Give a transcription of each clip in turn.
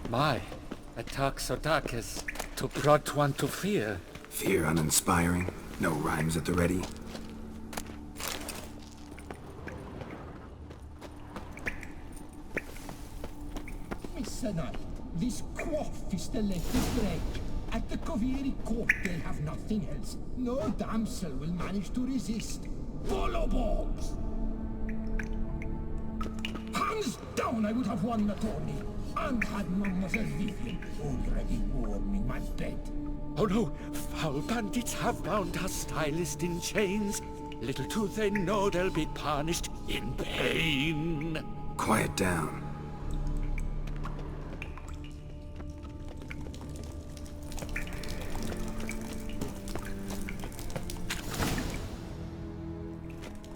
My, a talk so dark as to prod one to fear. Fear uninspiring, no rhymes at the ready. Mr. Knight, this quaff is the latest break. At the Coveri court they'll have nothing else. No damsel will manage to resist. Follow bombs! Hands down I would have won the tourney, and had Mademoiselle Vivian already warming my bed. Oh no, foul bandits have bound our stylist in chains. Little do they know they'll be punished in pain. Quiet down.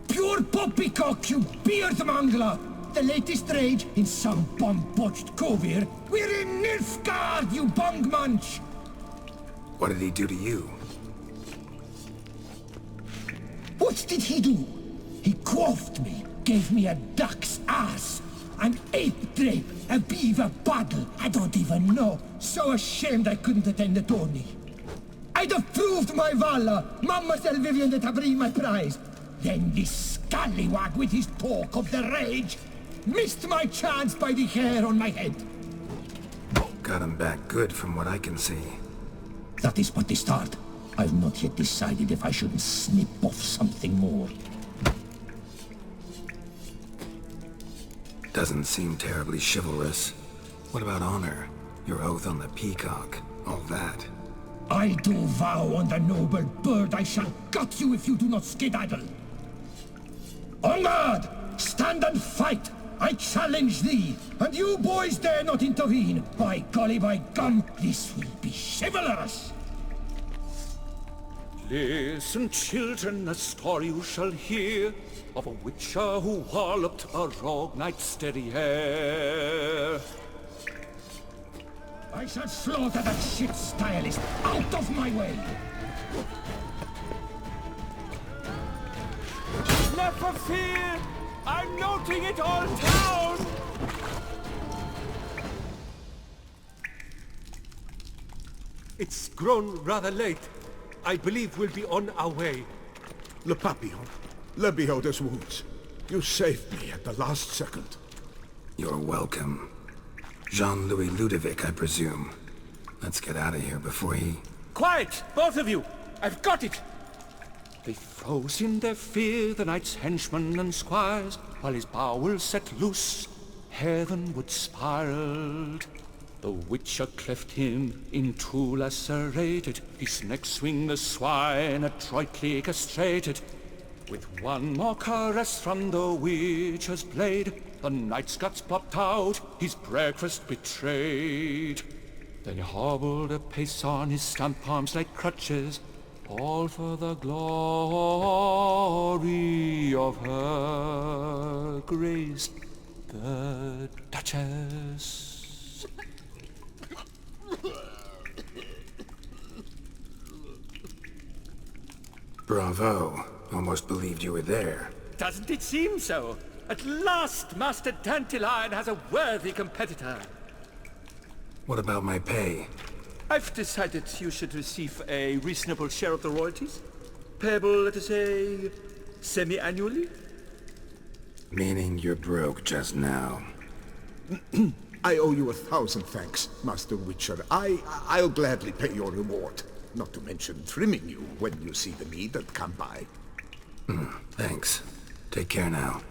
Pure poppycock, you beard mangler! The latest rage in some bomb-botched cover. We're in Nilfgaard, you bung munch! What did he do to you? What did he do? He quaffed me, gave me a duck's ass, an ape drape, a beaver paddle, I don't even know. So ashamed I couldn't attend the tourney. I'd have proved my valor, Mademoiselle Vivian de Tabry my prize. Then this scallywag with his talk of the rage missed my chance by the hair on my head. Got him back good from what I can see. That is but the start. I've not yet decided if I shouldn't snip off something more. Doesn't seem terribly chivalrous. What about honor? Your oath on the peacock, all that. I do vow on the noble bird I shall gut you if you do not skedaddle. On guard! Stand and fight! I challenge thee, and you boys dare not intervene. By golly, by gum, this will be chivalrous! Listen, children, a story you shall hear of a witcher who walloped a rogue knight's derriere. I shall slaughter that shit stylist out of my way! Never fear! I'm noting it all down! It's grown rather late. I believe we'll be on our way. Le Papillon, le Beholder's wounds. You saved me at the last second. You're welcome. Jean-Louis Ludovic, I presume. Let's get out of here before he... Quiet, both of you! I've got it! They froze in their fear, the knight's henchmen and squires, while his bowels set loose, heavenward spiraled. The witcher cleft him in two lacerated, his neck swing the swine adroitly castrated. With one more caress from the witcher's blade, the knight's guts plopped out, his breakfast betrayed. Then he hobbled a pace on his stump arms like crutches, all for the glory of her grace, the Duchess. Bravo. Almost believed you were there. Doesn't it seem so? At last, Master Dandelion has a worthy competitor. What about my pay? I've decided you should receive a reasonable share of the royalties. Payable, let us say, semi-annually? Meaning you're broke just now. I owe you 1,000 thanks, Master Witcher. I'll gladly pay your reward. Not to mention trimming you when you see the need and come by. Thanks. Take care now.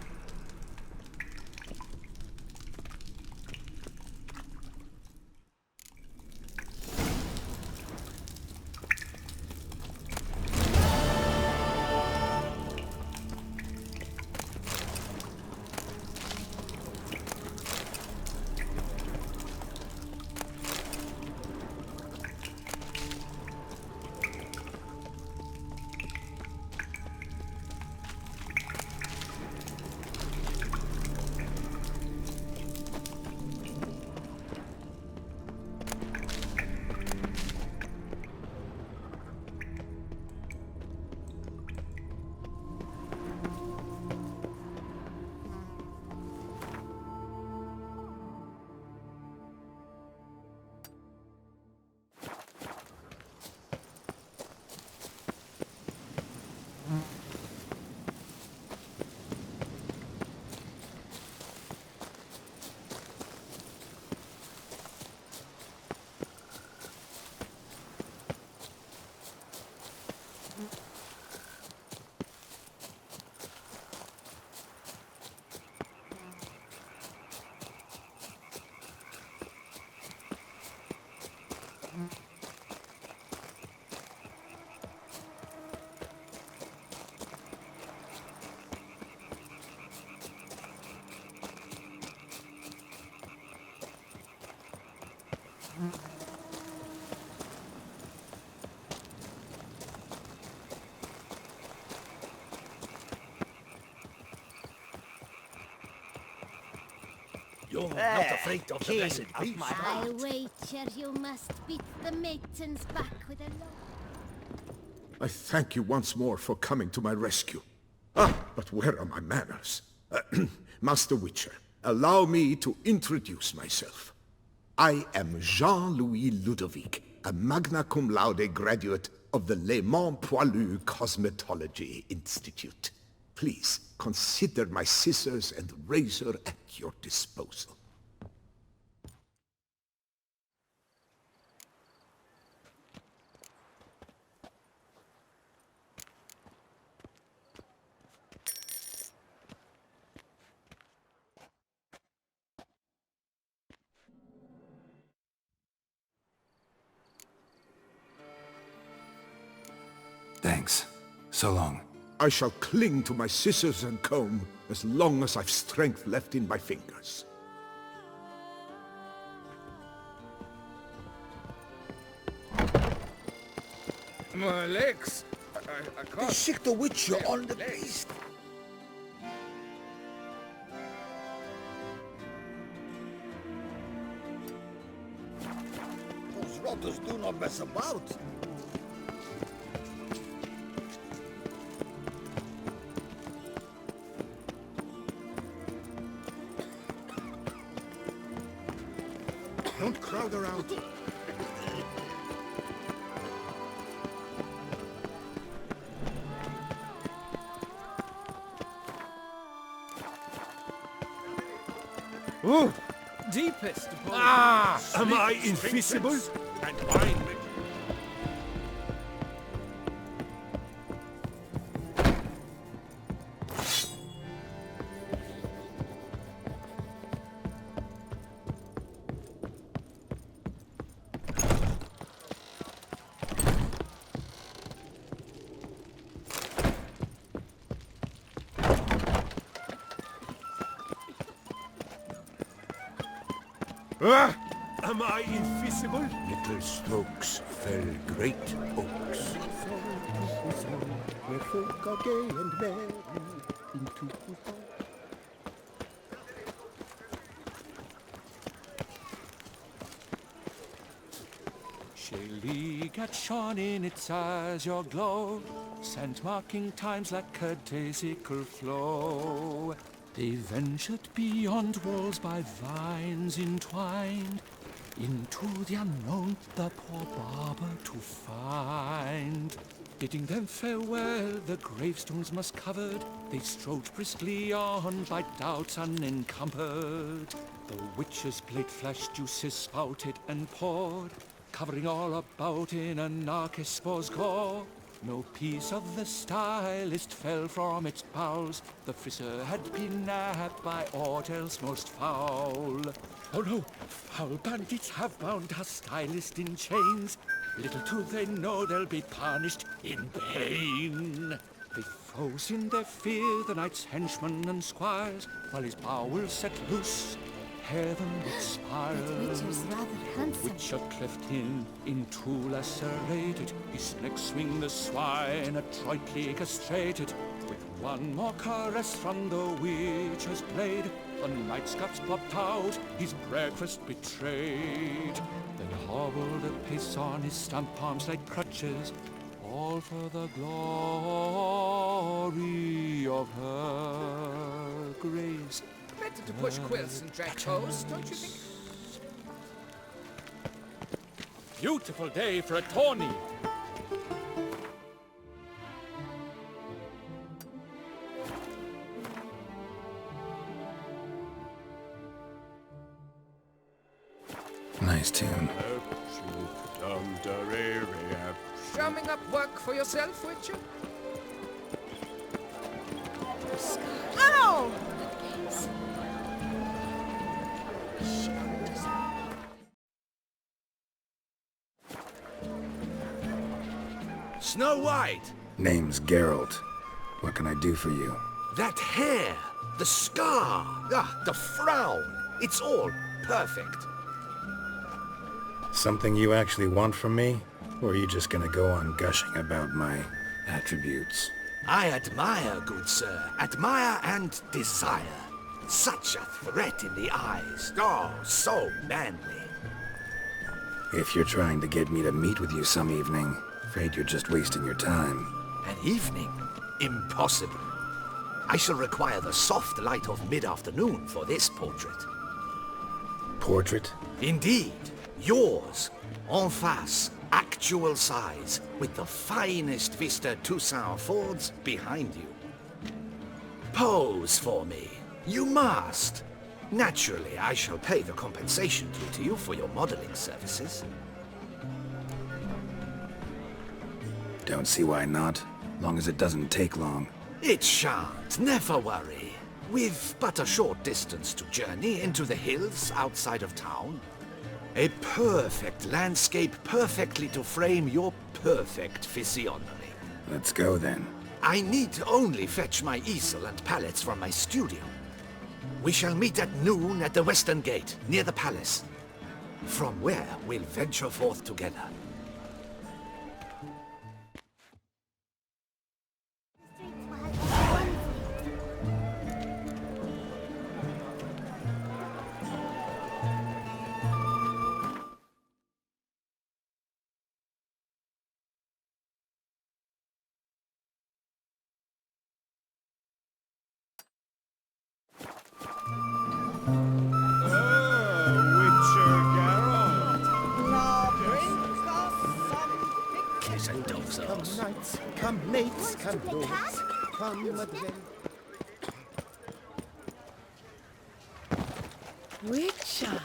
You're not afraid of the blessed beast. I wager you must beat the matins back with a load. I thank you once more for coming to my rescue. Ah, but where are my manners? Master Witcher, allow me to introduce myself. I am Jean-Louis Ludovic, a magna cum laude graduate of the Le Mans Poilu Cosmetology Institute. Please, consider my scissors and razor at your disposal. Thanks. So long. I shall cling to my scissors and comb as long as I've strength left in my fingers. My legs. I can't. Sick the Witcher on the beast. Those rotters do not mess about. Don't crowd around. Ooh, deepest. Ah! Am I invisible? And mine. Am I invisible? Little strokes fell great oaks. Where folk are gay and merry into Shalegat shone in its azure glow, scent marking times like a daisical flow. They ventured beyond walls by vines entwined, into the unknown the poor barber to find. Bidding them farewell, the gravestones must covered, they strode briskly on by doubts unencumbered. The witch's blade flashed, juices spouted and poured, covering all about in a narcissus gore. No piece of the stylist fell from its bowels. The frisser had been nabbed by aught else most foul. Oh no, foul bandits have bound our stylist in chains. Little do they know they'll be punished in vain. They froze in their fear the knight's henchmen and squires, while his bowels set loose. Heaven would spiral. That Witcher's rather handsome. Witcher cleft him in two lacerated, his neck swing the swine adroitly castrated. With one more caress from the Witcher's blade, the knight's guts popped out, his breakfast betrayed. Then hobbled apace on his stump arms like crutches, all for the glory of her grace. Better to push quilts and drag toes, don't you think? Beautiful day for a tourney. Nice tune. Drumming up work for yourself, Witcher? Ow! Snow White! Name's Geralt. What can I do for you? That hair! The scar! Ah, the frown! It's all perfect. Something you actually want from me? Or are you just gonna go on gushing about my attributes? I admire, good sir. Admire and desire. Such a threat in the eyes. Oh, so manly. If you're trying to get me to meet with you some evening, afraid you're just wasting your time. An evening? Impossible. I shall require the soft light of mid-afternoon for this portrait. Portrait? Indeed. Yours. En face. Actual size. With the finest vista Toussaint affords behind you. Pose for me. You must. Naturally, I shall pay the compensation due to you for your modeling services. Don't see why not, long as it doesn't take long. It shan't, never worry. We've but a short distance to journey into the hills outside of town. A perfect landscape perfectly to frame your perfect physiognomy. Let's go then. I need only fetch my easel and palettes from my studio. We shall meet at noon at the western gate, near the palace. From where we'll venture forth together. Knights, come mates, come lords, come adventure. Witcher.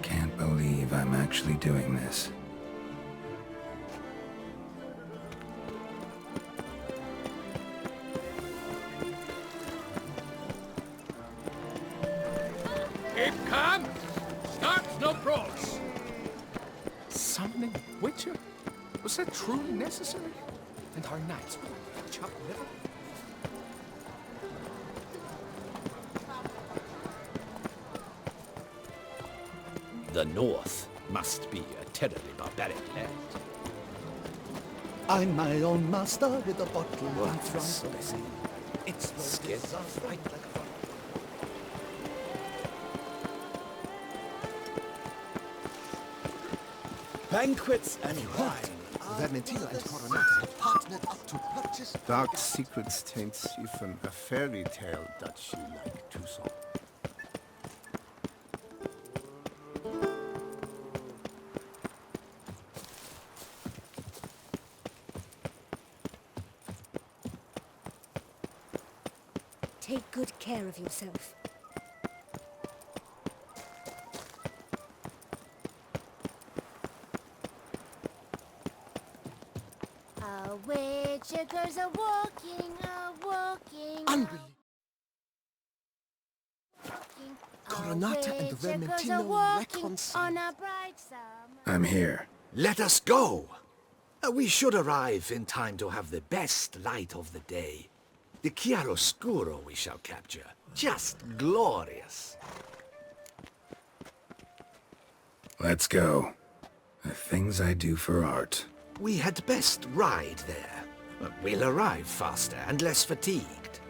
Can't believe I'm actually doing this. It comes! Start no pros! Summoning a Witcher? Was that truly necessary? And our knights will catch up never? The North must be a terribly barbaric land. I'm my own master with a bottle of That's right. It's scared right like a rock. banquets and wine. Vermentila and Coronata have partnered up to purchase. Dark secrets taints even a fairy tale that she like Toussaint. Take good care of yourself. A witcher girls are walking, Unbelievable. Coronata and the Vermentino reconcile. on a bright summer. I'm here. Let us go! We should arrive in time to have the best light of the day. The chiaroscuro we shall capture. Just glorious. Let's go. The things I do for art. We had best ride there. We'll arrive faster and less fatigued.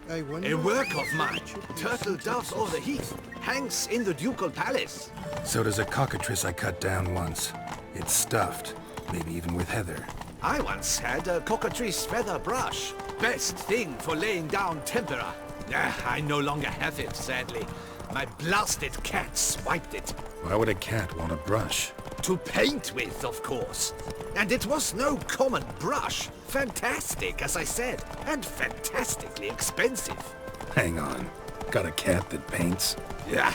A work of mine, Turtle Dove o'er the Heath, hangs in the ducal palace. So does a cockatrice I cut down once. It's stuffed, maybe even with heather. I once had a cockatrice feather brush. Best thing for laying down tempera. I no longer have it, sadly. My blasted cat swiped it. Why would a cat want a brush? To paint with, of course. And it was no common brush. Fantastic, as I said, and fantastically expensive. Hang on. Got a cat that paints? Yeah,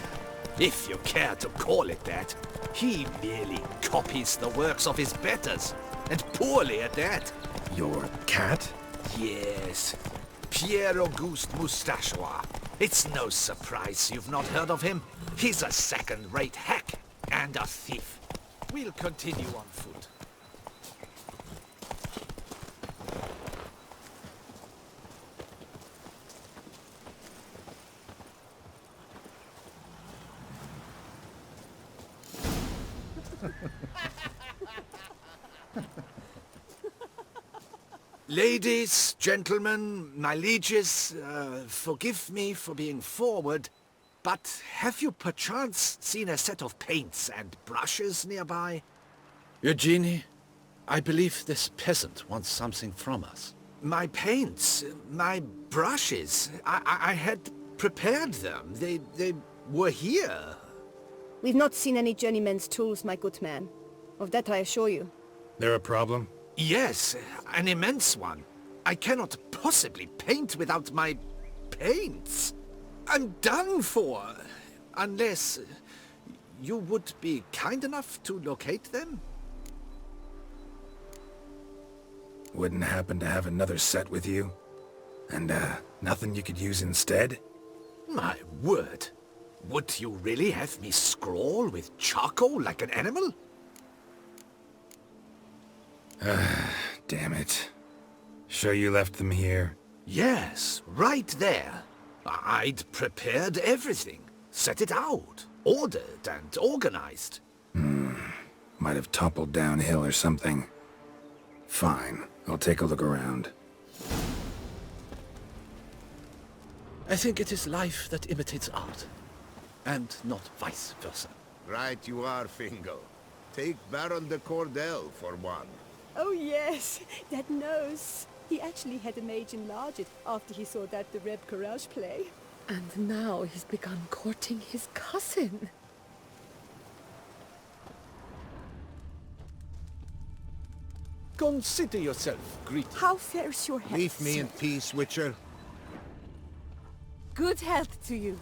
if you care to call it that. He merely copies the works of his betters, and poorly at that. Your cat? Yes, Pierre-Auguste Moustachois. It's no surprise you've not heard of him. He's a second-rate hack and a thief. We'll continue on foot. Ladies, gentlemen, my lieges, forgive me for being forward, but have you perchance seen a set of paints and brushes nearby? Eugenie, I believe this peasant wants something from us. My paints, my brushes, I had prepared them. They were here. We've not seen any journeyman's tools, my good man. Of that I assure you. There a problem? Yes, an immense one. I cannot possibly paint without my paints. I'm done for. Unless you would be kind enough to locate them? Wouldn't happen to have another set with you? And, nothing you could use instead? My word. Would you really have me scrawl with charcoal like an animal? Damn it. Sure you left them here? Yes, right there. I'd prepared everything. Set it out. Ordered and organized. Might have toppled downhill or something. Fine. I'll take a look around. I think it is life that imitates art, and not vice versa. Right you are, Fingal. Take Baron de Cordel for one. Oh yes, that nose. He actually had a mage enlarge it after he saw that the Reb Courage play. And now he's begun courting his cousin. Consider yourself greeted. How fares your health? Leave me in peace, Witcher. Good health to you.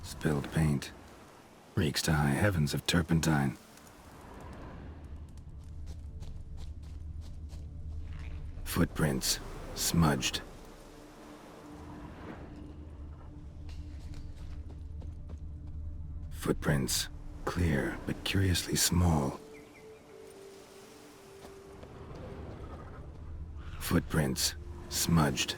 Spilled paint. Reeks to high heavens of turpentine. Footprints. Smudged. Footprints. Clear, but curiously small. Footprints. Smudged.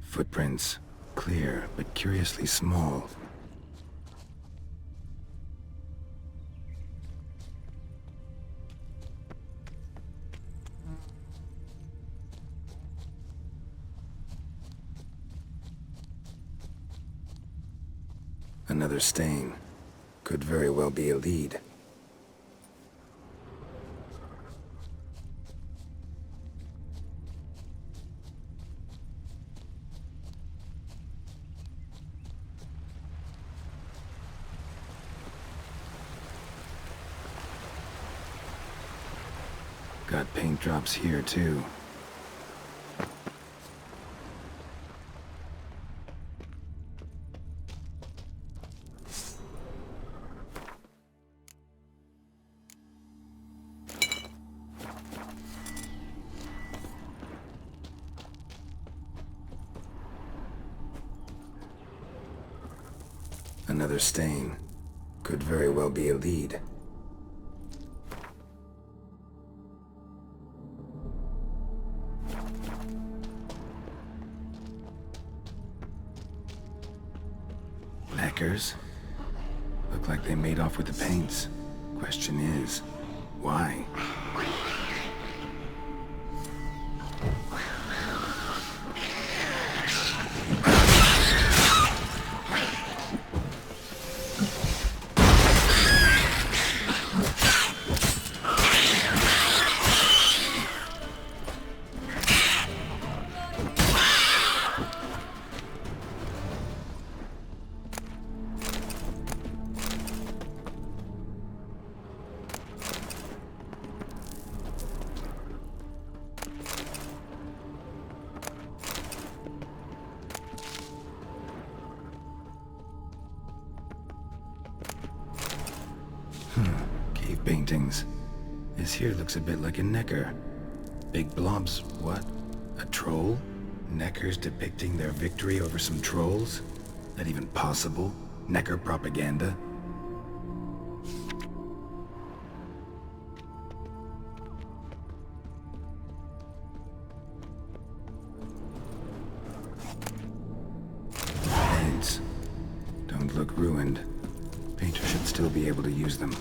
Footprints. Clear, but curiously small. Another stain. Could very well be a lead. Got paint drops here, too. Another stain. Could very well be a lead. Lacquers? Look like they made off with the paints. Question is, why? paintings. This here looks a bit like a necker. Big blobs, what? A troll? Neckers depicting their victory over some trolls? That even possible? Necker propaganda? Paints. Don't look ruined. Painter should still be able to use them.